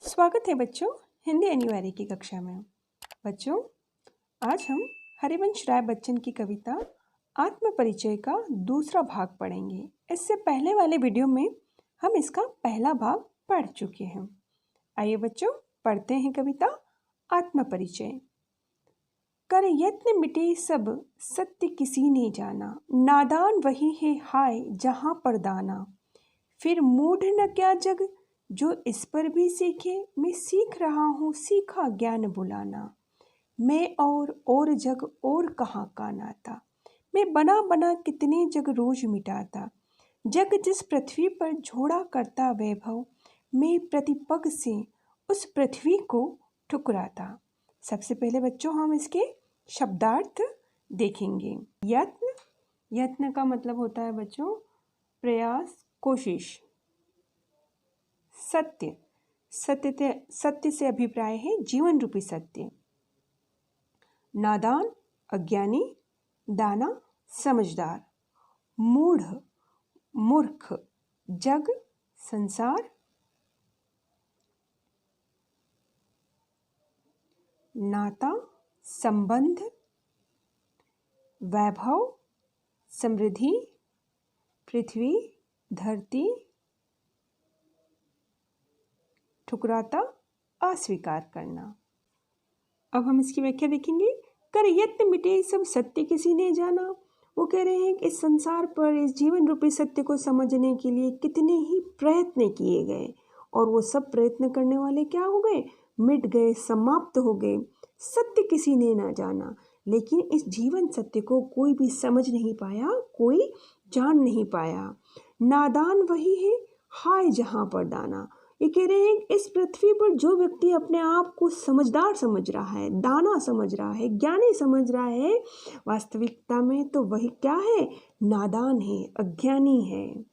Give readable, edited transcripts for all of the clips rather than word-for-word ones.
स्वागत है बच्चों हिंदी अनिवार्य की कक्षा में। बच्चों, आज हम हरिवंश राय बच्चन की कविता आत्म परिचय का दूसरा भाग पढ़ेंगे। इससे पहले वाले वीडियो में हम इसका पहला भाग पढ़ चुके हैं। आइए बच्चों, पढ़ते हैं कविता आत्म परिचय। कर यत्न मिटे सब सत्य किसी ने जाना, नादान वही है हाय जहाँ पर दाना। फिर मूढ़ न क्या जग जो इस पर भी सीखे, मैं सीख रहा हूँ सीखा ज्ञान बुलाना। मैं और जग और कहाँ का नाता, मैं बना बना कितने जग रोज मिटाता। जग जिस पृथ्वी पर झोड़ा करता वैभव, मैं प्रतिपग से उस पृथ्वी को ठुकराता। सबसे पहले बच्चों हम इसके शब्दार्थ देखेंगे। यत्न, यत्न का मतलब होता है बच्चों प्रयास, कोशिश। सत्य, सत्य से अभिप्राय है जीवन रूपी सत्य। नादान अज्ञानी, दाना समझदार, मूढ़ मूर्ख, जग संसार, नाता संबंध, वैभव समृद्धि, पृथ्वी धरती, ठुकराता अस्वीकार करना। अब हम इसकी व्याख्या देखेंगे। कर यत्न मिटे सब सत्य किसी ने जाना। वो कह रहे हैं कि इस संसार पर इस जीवन रूपी सत्य को समझने के लिए कितने ही प्रयत्न किए गए और वो सब प्रयत्न करने वाले क्या हो गए, मिट गए, समाप्त हो गए। सत्य किसी ने ना जाना, लेकिन इस जीवन सत्य को कोई भी समझ नहीं पाया, कोई जान नहीं पाया। नादान वही है हाय जहाँ पर दाना। ये कह रहे हैं इस पृथ्वी पर जो व्यक्ति अपने आप को समझदार समझ रहा है, दाना समझ रहा है, ज्ञानी समझ रहा है, वास्तविकता में तो वही क्या है, नादान है, अज्ञानी है।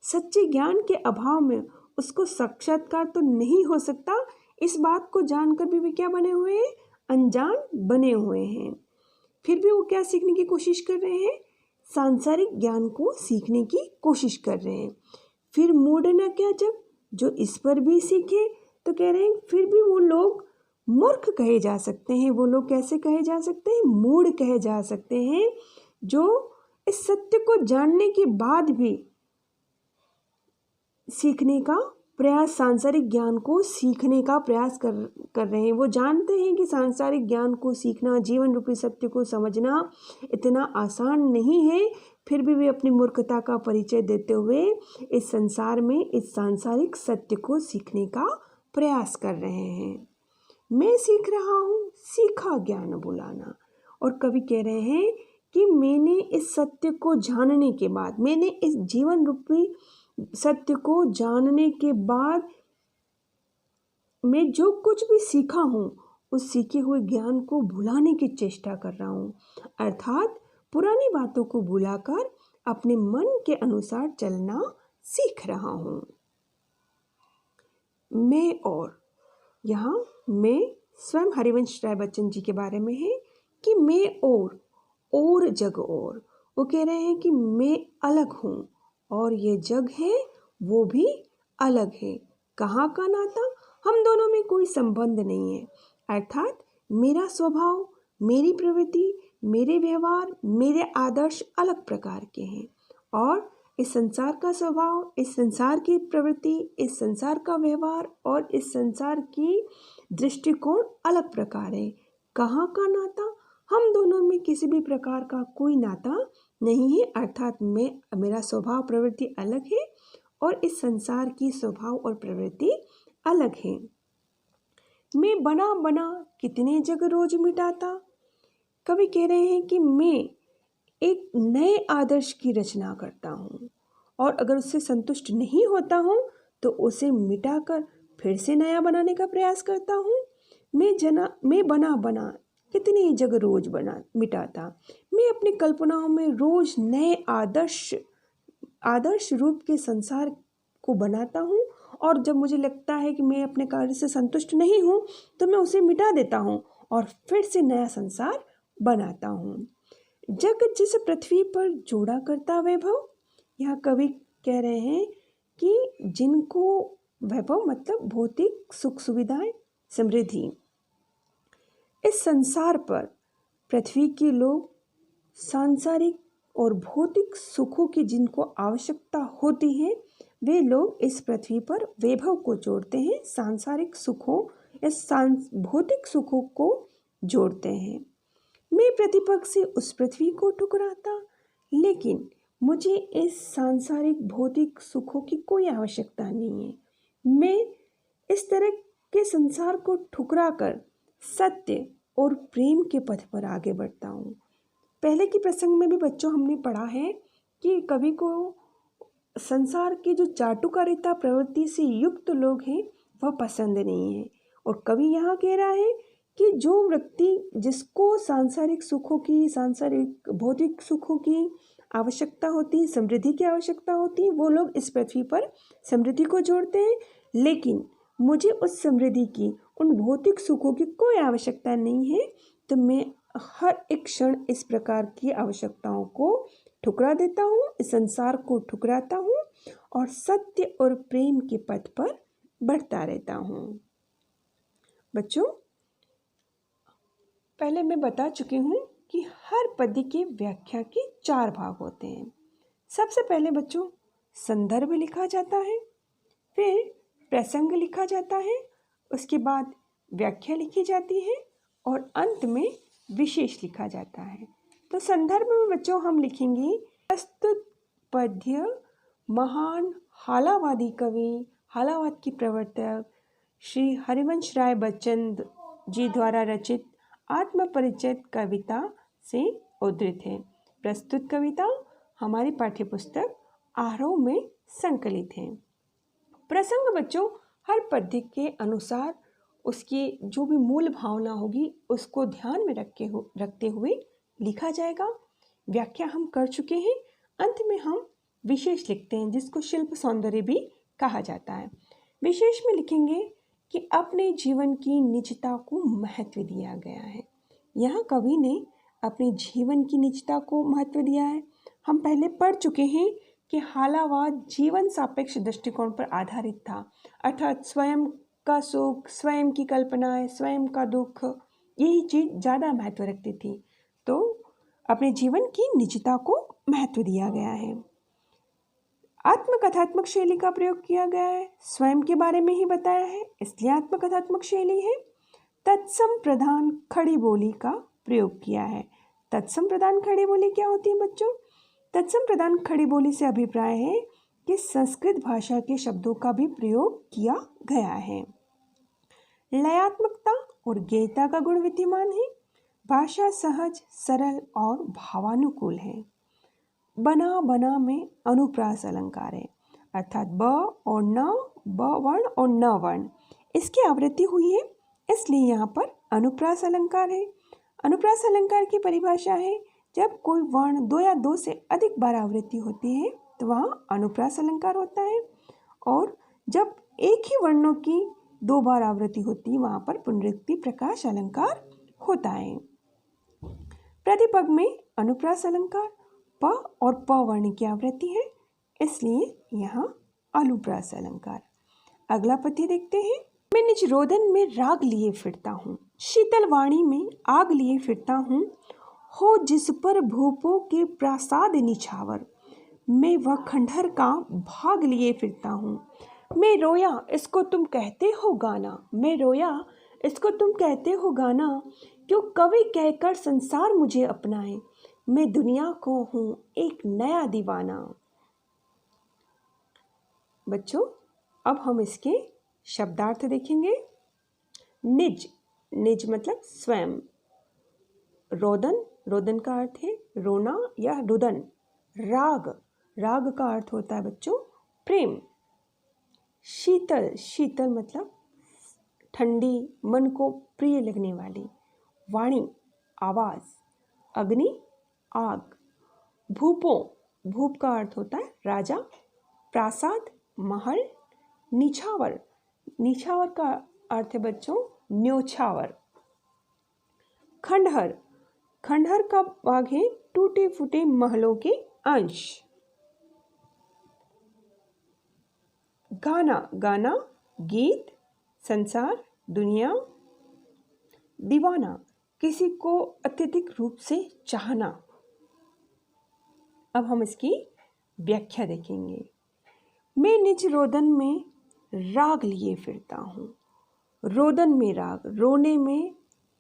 सच्चे ज्ञान के अभाव में उसको साक्षात्कार तो नहीं हो सकता। इस बात को जानकर भी वे क्या बने हुए हैं, अनजान बने हुए हैं। फिर भी वो क्या सीखने की कोशिश कर रहे हैं, सांसारिक ज्ञान को सीखने की कोशिश कर रहे हैं। फिर मूढ़ न क्या जग जो इस पर भी सीखे, तो कह रहे हैं फिर भी वो लोग मूर्ख कहे जा सकते हैं। वो लोग कैसे कहे जा सकते हैं, मूढ़ कहे जा सकते हैं, जो इस सत्य को जानने के बाद भी सीखने का प्रयास, सांसारिक ज्ञान को सीखने का प्रयास कर रहे हैं। वो जानते हैं कि सांसारिक ज्ञान को सीखना, जीवन रूपी सत्य को समझना इतना आसान नहीं है, फिर भी वे अपनी मूर्खता का परिचय देते हुए इस संसार में इस सांसारिक सत्य को सीखने का प्रयास कर रहे हैं। मैं सीख रहा हूँ सीखा ज्ञान बुलाना। और कवि कह रहे हैं कि मैंने इस सत्य को जानने के बाद, मैंने इस जीवन रूपी सत्य को जानने के बाद मैं जो कुछ भी सीखा हूँ उस सीखे हुए ज्ञान को भुलाने की चेष्टा कर रहा हूँ। अर्थात पुरानी बातों को भुलाकर अपने मन के अनुसार चलना सीख रहा हूँ। मैं और यहाँ मैं स्वयं हरिवंश राय बच्चन जी के बारे में है कि मैं और जग और। वो कह रहे हैं कि मैं अलग हूँ और ये जग है वो भी अलग है। कहाँ का नाता, हम दोनों में कोई संबंध नहीं है। अर्थात मेरा स्वभाव, मेरी प्रवृत्ति, मेरे व्यवहार, मेरे आदर्श अलग प्रकार के हैं और इस संसार का स्वभाव, इस संसार की प्रवृत्ति, इस संसार का व्यवहार और इस संसार की दृष्टिकोण अलग प्रकार है। कहाँ का नाता, हम दोनों में किसी भी प्रकार का कोई नाता नहीं है। अर्थात मेरा स्वभाव प्रवृत्ति अलग है और इस संसार की स्वभाव और प्रवृत्ति अलग है। मैं बना बना कितने जग रोज मिटाता। कवि कह रहे हैं कि मैं एक नए आदर्श की रचना करता हूँ और अगर उससे संतुष्ट नहीं होता हूँ तो उसे मिटाकर फिर से नया बनाने का प्रयास करता हूँ। मैं बना बना कितने जग रोज मिटाता। मैं अपनी कल्पनाओं में रोज नए आदर्श रूप के संसार को बनाता हूँ और जब मुझे लगता है कि मैं अपने कार्य से संतुष्ट नहीं हूँ तो मैं उसे मिटा देता हूँ और फिर से नया संसार बनाता हूँ। जग जिस पृथ्वी पर जोड़ा करता वैभव, यहाँ कवि कह रहे हैं कि जिनको वैभव मतलब भौतिक सुख सुविधाएं, समृद्धि। इस संसार पर पृथ्वी के लोग सांसारिक और भौतिक सुखों की जिनको आवश्यकता होती है, वे लोग इस पृथ्वी पर वैभव को जोड़ते हैं, सांसारिक सुखों या भौतिक सुखों को जोड़ते हैं। मैं प्रतिपक्ष से उस पृथ्वी को ठुकराता, लेकिन मुझे इस सांसारिक भौतिक सुखों की कोई आवश्यकता नहीं है। मैं इस तरह के संसार को ठुकरा कर सत्य और प्रेम के पथ पर आगे बढ़ता हूँ। पहले के प्रसंग में भी बच्चों हमने पढ़ा है कि कवि को संसार की जो चाटुकारिता प्रवृत्ति से युक्त लोग हैं वह पसंद नहीं है, और कवि यहाँ कह रहा है कि जो व्यक्ति जिसको सांसारिक सुखों की, सांसारिक भौतिक सुखों की आवश्यकता होती है, समृद्धि की आवश्यकता होती है, वो लोग इस पृथ्वी पर समृद्धि को जोड़ते हैं, लेकिन मुझे उस समृद्धि की, उन भौतिक सुखों की कोई आवश्यकता नहीं है। तो मैं हर एक क्षण इस प्रकार की आवश्यकताओं को ठुकरा देता हूँ, इस संसार को ठुकराता हूँ और सत्य और प्रेम के पथ पर बढ़ता रहता हूँ। बच्चों, पहले मैं बता चुकी हूँ कि हर पद्य की व्याख्या के 4 भाग होते हैं। सबसे पहले बच्चों संदर्भ लिखा जाता है, फिर प्रसंग लिखा जाता है, उसके बाद व्याख्या लिखी जाती है और अंत में विशेष लिखा जाता है। तो संदर्भ में बच्चों हम लिखेंगे प्रस्तुत पद्य महान हालावादी कवि, हालावाद की प्रवर्तक श्री हरिवंश राय बच्चन जी द्वारा रचित आत्मपरिचय कविता से उद्धृत है। प्रस्तुत कविता हमारी पाठ्यपुस्तक आरोह में संकलित है। प्रसंग बच्चों हर पद्य के अनुसार उसकी जो भी मूल भावना होगी उसको ध्यान में रखते हुए लिखा जाएगा। व्याख्या हम कर चुके हैं। अंत में हम विशेष लिखते हैं, जिसको शिल्प सौंदर्य भी कहा जाता है। विशेष में लिखेंगे कि अपने जीवन की निजता को महत्व दिया गया है। यहाँ कवि ने अपने जीवन की निजता को महत्व दिया है। हम पहले पढ़ चुके हैं कि हालावाद जीवन सापेक्ष दृष्टिकोण पर आधारित था, अर्थात स्वयं का सुख, स्वयं की कल्पनाएं, स्वयं का दुख, यही चीज़ ज़्यादा महत्व रखती थी। तो अपने जीवन की निजता को महत्व दिया गया है। आत्मकथात्मक शैली का प्रयोग किया गया है, स्वयं के बारे में ही बताया है, इसलिए आत्मकथात्मक शैली है। तत्सम प्रधान खड़ी बोली का प्रयोग किया है। तत्सम प्रधान खड़ी बोली क्या होती है बच्चों? तत्सम प्रधान खड़ी बोली से अभिप्राय है कि संस्कृत भाषा के शब्दों का भी प्रयोग किया गया है। लयात्मकता और गेयता का गुण विद्यमान है। भाषा सहज, सरल और भावानुकूल है। बना बना में अनुप्रास अलंकार है, अर्थात ब और न, ब वर्ण और न वर्ण, इसकी आवृत्ति हुई है, इसलिए यहाँ पर अनुप्रास अलंकार है। अनुप्रास अलंकार की परिभाषा है जब कोई वर्ण 2 या 2 से अधिक बार आवृत्ति होती है तो वहाँ अनुप्रास अलंकार होता है, और जब एक ही वर्णों की 2 बार आवृत्ति होती है वहाँ पर पुनरुक्ति प्रकाश अलंकार होता है। प्रतिपद में अनुप्रास अलंकार प और प वर्ण की आवृत्ति है, इसलिए यहाँ अनुप्रास अलंकार। अगला पद्य देखते हैं। मैं निज रोदन में राग लिए फिरता हूँ, शीतल वाणी में आग लिए फिरता हूँ, हो जिस पर भूपों के प्रासाद निछावर, मैं वह खंडहर का भाग लिए फिरता हूँ। मैं रोया इसको तुम कहते हो गाना, मैं रोया इसको तुम कहते हो गाना, क्यों कवि कहकर संसार मुझे अपनाए, मैं दुनिया को हूँ एक नया दीवाना। बच्चों, अब हम इसके शब्दार्थ देखेंगे। निज, निज मतलब स्वयं। रोदन, रोदन का अर्थ है रोना या रुदन। राग, राग का अर्थ होता है बच्चों प्रेम। शीतल, शीतल मतलब ठंडी, मन को प्रिय लगने वाली। वाणी, आवाज। अग्नि, आग। भूपों, भूप का अर्थ होता है राजा। प्रासाद, महल। निछावर, निछावर का अर्थ है बच्चों न्योछावर। खंडहर, खंडहर का भाग है टूटे फूटे महलों के अंश। गाना, गाना गीत, संसार, दुनिया। दीवाना, किसी को अत्यधिक रूप से चाहना। अब हम इसकी व्याख्या देखेंगे। मैं निज रोदन में राग लिए फिरता हूँ। रोदन में राग, रोने में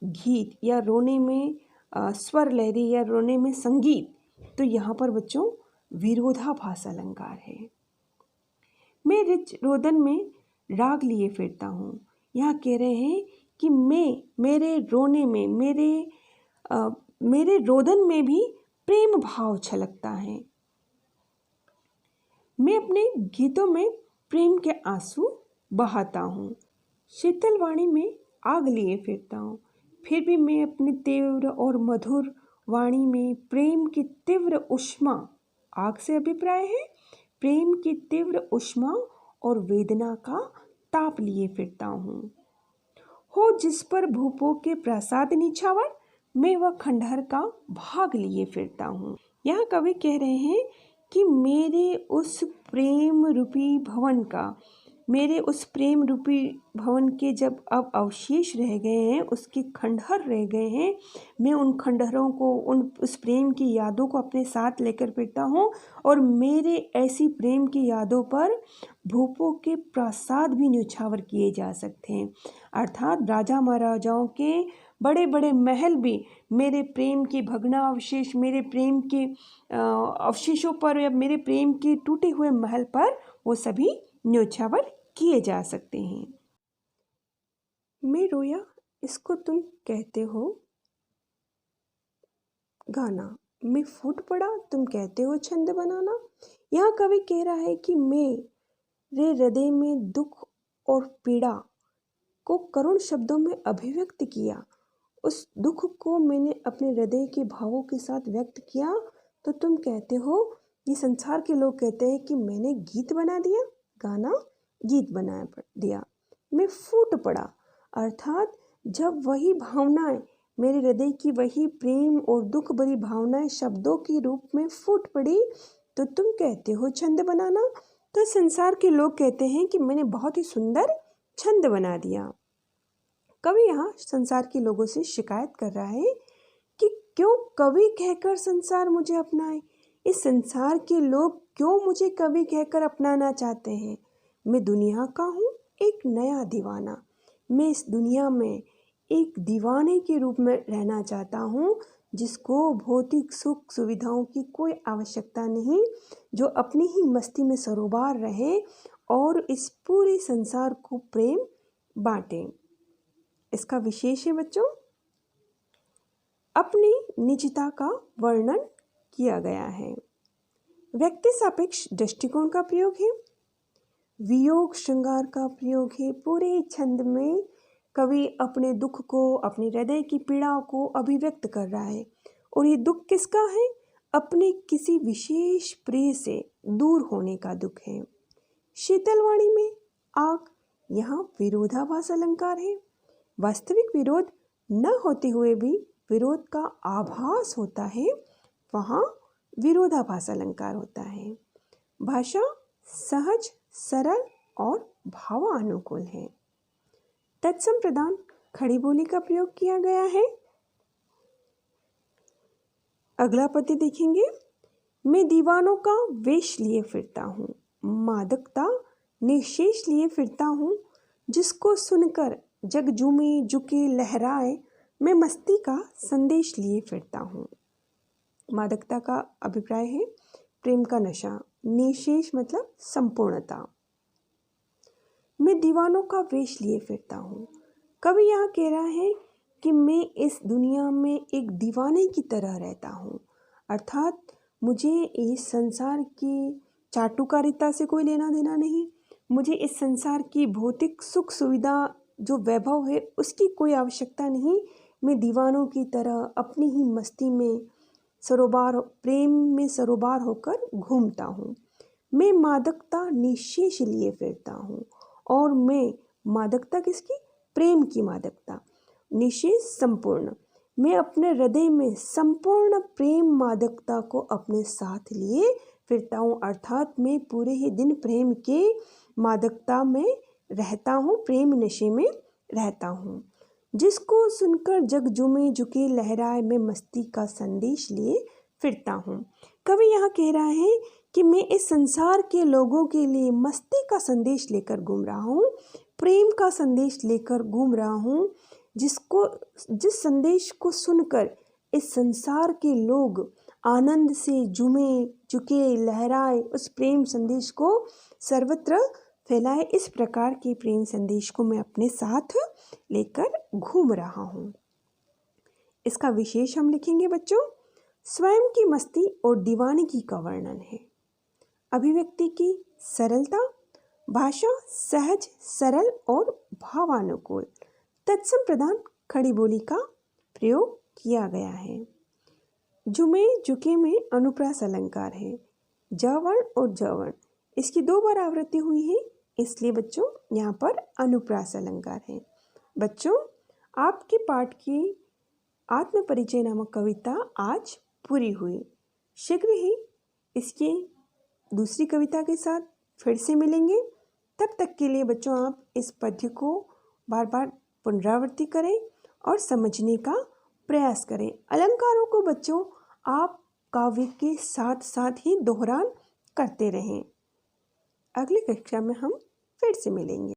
गीत या रोने में स्वर लहरी या रोने में संगीत। तो यहाँ पर बच्चों विरोधाभास अलंकार है। मैं निज रोदन में राग लिए फिरता हूँ। यहाँ कह रहे हैं कि मेरे रोने में, मेरे रोदन में भी प्रेम भाव छलकता है। मैं अपने गीतों में प्रेम के आंसू बहाता हूँ। शीतल वाणी में आग लिए फिरता हूँ, फिर भी मैं अपनी तीव्र और मधुर वाणी में प्रेम की तीव्र ऊष्मा, आग से अभिप्राय है प्रेम की तीव्र ऊष्मा और वेदना का ताप लिए फिरता हूँ। हो जिस पर भूपों के प्रसाद निछावर, मैं वह खंडहर का भाग लिए फिरता हूँ। यहाँ कवि कह रहे हैं कि मेरे उस प्रेम रूपी भवन का, मेरे उस प्रेम रूपी भवन के जब अब अवशेष रह गए हैं, उसके खंडहर रह गए हैं, मैं उन खंडहरों को, उस प्रेम की यादों को अपने साथ लेकर फिरता हूँ। और मेरे ऐसी प्रेम की यादों पर भूपों के प्रासाद भी न्यौछावर किए जा सकते हैं। अर्थात राजा महाराजाओं के बड़े बड़े महल भी मेरे प्रेम के भग्नावशेष, मेरे प्रेम के अवशेषों पर या मेरे प्रेम के टूटे हुए महल पर वो सभी न्यौछावर किए जा सकते हैं। मैं रोया इसको तुम कहते हो गाना, मैं फूट पड़ा तुम कहते हो छंद बनाना। यहाँ कवि कह रहा है कि मेरे हृदय में दुख और पीड़ा को करुण शब्दों में अभिव्यक्त किया। उस दुख को मैंने अपने हृदय के भावों के साथ व्यक्त किया, तो तुम कहते हो, ये संसार के लोग कहते हैं कि मैंने गीत बना दिया, गाना गीत बना दिया। मैं फूट पड़ा, अर्थात जब वही भावनाएं, मेरे हृदय की वही प्रेम और दुख भरी भावनाएं शब्दों के रूप में फूट पड़ी, तो तुम कहते हो छंद बनाना। तो संसार के लोग कहते हैं कि मैंने बहुत ही सुंदर छंद बना दिया। कवि यहाँ संसार के लोगों से शिकायत कर रहा है कि क्यों कवि कहकर संसार मुझे अपनाए। इस संसार के लोग क्यों मुझे कवि कहकर अपनाना चाहते हैं। मैं दुनिया का हूँ एक नया दीवाना। मैं इस दुनिया में एक दीवाने के रूप में रहना चाहता हूँ, जिसको भौतिक सुख सुविधाओं की कोई आवश्यकता नहीं, जो अपनी ही मस्ती में सरोबार रहे और इस पूरे संसार को प्रेम बांटे। इसका विशेष है बच्चों, अपनी निजता का वर्णन किया गया है। व्यक्ति सापेक्ष दृष्टिकोण का प्रयोग है, वियोग श्रृंगार का प्रयोग है। पूरे छंद में कवि अपने दुख को, अपने हृदय की पीड़ा को अभिव्यक्त कर रहा है। और ये दुख किसका है? अपने किसी विशेष प्रिय से दूर होने का दुख है। शीतलवाणी में आग, यहाँ विरोधाभास अलंकार है। वास्तविक विरोध न होते हुए भी विरोध का आभास होता है, वहाँ विरोधाभास अलंकार होता है। भाषा सहज, सरल और भावानुकूल है। तत्सम प्रदान खड़ी बोली का प्रयोग किया गया है। अगला पद्य देखेंगे। मैं दीवानों का वेश लिए फिरता हूँ, मादकता निशेष लिए फिरता हूँ, जिसको सुनकर जग झूमे झुके लहराए, मैं मस्ती का संदेश लिए फिरता हूँ। मादकता का अभिप्राय है प्रेम का नशा, निशेष मतलब संपूर्णता। मैं दीवानों का वेश लिए फिरता हूँ। कवि यहाँ कह रहा है कि मैं इस दुनिया में एक दीवाने की तरह रहता हूँ, अर्थात मुझे इस संसार की चाटुकारिता से कोई लेना देना नहीं, मुझे इस संसार की भौतिक सुख सुविधा जो वैभव है उसकी कोई आवश्यकता नहीं। मैं दीवानों की तरह अपनी ही मस्ती में सरोबार, प्रेम में सरोबार होकर घूमता हूँ। मैं मादकता निशेष लिए फिरता हूँ। और मैं मादकता किसकी? प्रेम की मादकता, निशेष संपूर्ण। मैं अपने हृदय में संपूर्ण प्रेम मादकता को अपने साथ लिए फिरता हूँ, अर्थात मैं पूरे ही दिन प्रेम के मादकता में रहता हूँ, प्रेम नशे में रहता हूँ। जिसको सुनकर जग झूमे झुके लहराए, मैं मस्ती का संदेश लिए फिरता हूँ। कवि यहाँ कह रहा है कि मैं इस संसार के लोगों के लिए मस्ती का संदेश लेकर घूम रहा हूँ, प्रेम का संदेश लेकर घूम रहा हूँ। जिस संदेश को सुनकर इस संसार के लोग आनंद से झूमे झुके लहराए, उस प्रेम संदेश को सर्वत्र फैलाए, इस प्रकार के प्रेम संदेश को मैं अपने साथ लेकर घूम रहा हूँ। इसका विशेष हम लिखेंगे बच्चों। स्वयं की मस्ती और दीवानगी का वर्णन है। अभिव्यक्ति की सरलता, भाषा सहज सरल और भावानुकूल, तत्सम प्रधान खड़ी बोली का प्रयोग किया गया है। झूमे झुके में अनुप्रास अलंकार है। जवर्ण और जवर्ण इसकी 2 बार आवृत्ति हुई है, इसलिए बच्चों यहाँ पर अनुप्रास अलंकार है। बच्चों, आपके पाठ की आत्म परिचय नामक कविता आज पूरी हुई। शीघ्र ही इसकी दूसरी कविता के साथ फिर से मिलेंगे। तब तक के लिए बच्चों आप इस पद्य को बार बार पुनरावृत्ति करें और समझने का प्रयास करें। अलंकारों को बच्चों आप काव्य के साथ साथ ही दोहरान करते रहें। अगली कक्षा में हम फिर से मिलेंगे।